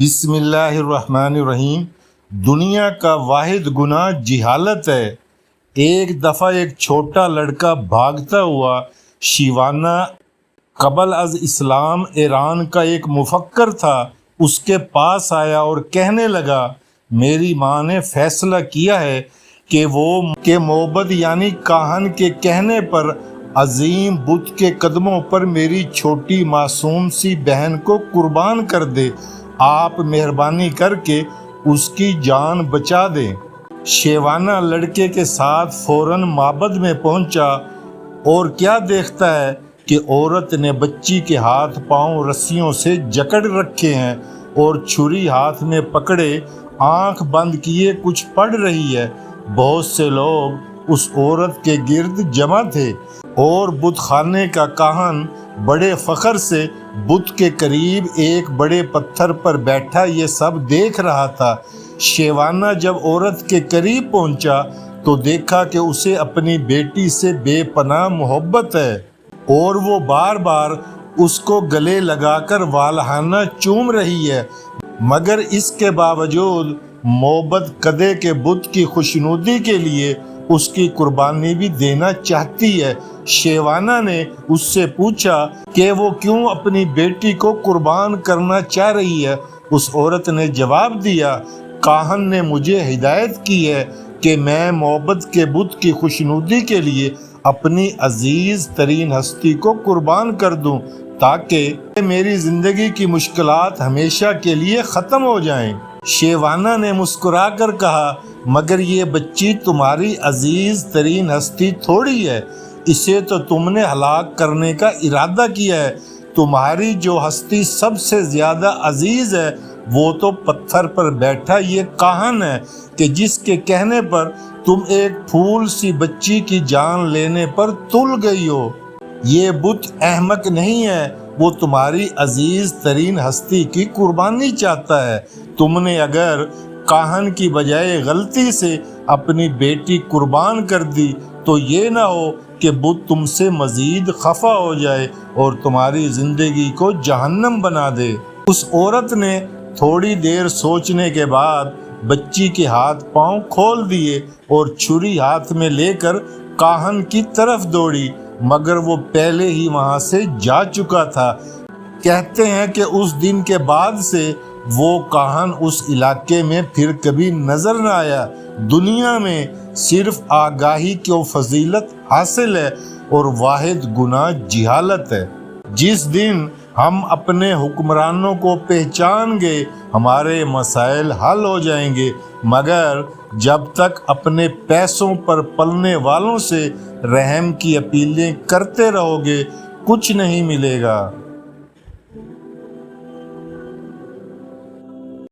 بسم اللہ الرحمن الرحیم۔ دنیا کا واحد گناہ جہالت ہے۔ ایک دفعہ ایک چھوٹا لڑکا بھاگتا ہوا شیوانہ قبل از اسلام ایران کا ایک مفکر تھا، اس کے پاس آیا اور کہنے لگا، میری ماں نے فیصلہ کیا ہے کہ معبد یعنی کاہن کے کہنے پر عظیم بت کے قدموں پر میری چھوٹی معصوم سی بہن کو قربان کر دے، آپ مہربانی کر کے اس کی جان بچا دیں۔ شیوانہ لڑکے کے ساتھ فوراً معبد میں پہنچا اور کیا دیکھتا ہے کہ عورت نے بچی کے ہاتھ پاؤں رسیوں سے جکڑ رکھے ہیں اور چھری ہاتھ میں پکڑے آنکھ بند کیے کچھ پڑھ رہی ہے۔ بہت سے لوگ اس عورت کے گرد جمع تھے اور بت خانے کا کاہن بڑے فخر سے بت کے قریب ایک بڑے پتھر پر بیٹھا یہ سب دیکھ رہا تھا۔ شیوانہ جب عورت کے قریب پہنچا تو دیکھا کہ اسے اپنی بیٹی سے بے پناہ محبت ہے اور وہ بار بار اس کو گلے لگا کر والہانہ چوم رہی ہے، مگر اس کے باوجود معبد قدے کے بت کی خوشنودی کے لیے اس کی قربانی بھی دینا چاہتی ہے۔ شیوانہ نے اس سے پوچھا کہ وہ کیوں اپنی بیٹی کو قربان کرنا چاہ رہی ہے۔ اس عورت نے جواب دیا، کاہن نے مجھے ہدایت کی ہے کہ میں معبد کے بت کی خوشنودی کے لیے اپنی عزیز ترین ہستی کو قربان کر دوں تاکہ میری زندگی کی مشکلات ہمیشہ کے لیے ختم ہو جائیں۔ شیوانہ نے مسکرا کر کہا، مگر یہ بچی تمہاری عزیز ترین ہستی تھوڑی ہے، اسے تو تم نے ہلاک کرنے کا ارادہ کیا ہے۔ تمہاری جو ہستی سب سے زیادہ عزیز ہے وہ تو پتھر پر بیٹھا یہ کاہن ہے کہ جس کے کہنے پر تم ایک پھول سی بچی کی جان لینے پر تل گئی ہو۔ یہ بت احمق نہیں ہے، وہ تمہاری عزیز ترین ہستی کی قربانی چاہتا ہے۔ تم نے اگر کاہن کی بجائے غلطی سے اپنی بیٹی قربان کر دی تو یہ نہ ہو کہ بت تم سے مزید خفا ہو جائے اور تمہاری زندگی کو جہنم بنا دے۔ اس عورت نے تھوڑی دیر سوچنے کے بعد بچی کے ہاتھ پاؤں کھول دیے اور چھری ہاتھ میں لے کر کاہن کی طرف دوڑی، مگر وہ پہلے ہی وہاں سے جا چکا تھا۔ کہتے ہیں کہ اس دن کے بعد سے وہ کاہن اس علاقے میں پھر کبھی نظر نہ آیا۔ دنیا میں صرف آگاہی کی فضیلت حاصل ہے اور واحد گناہ جہالت ہے۔ جس دن ہم اپنے حکمرانوں کو پہچان گے ہمارے مسائل حل ہو جائیں گے، مگر جب تک اپنے پیسوں پر پلنے والوں سے رحم کی اپیلیں کرتے رہو گے کچھ نہیں ملے گا۔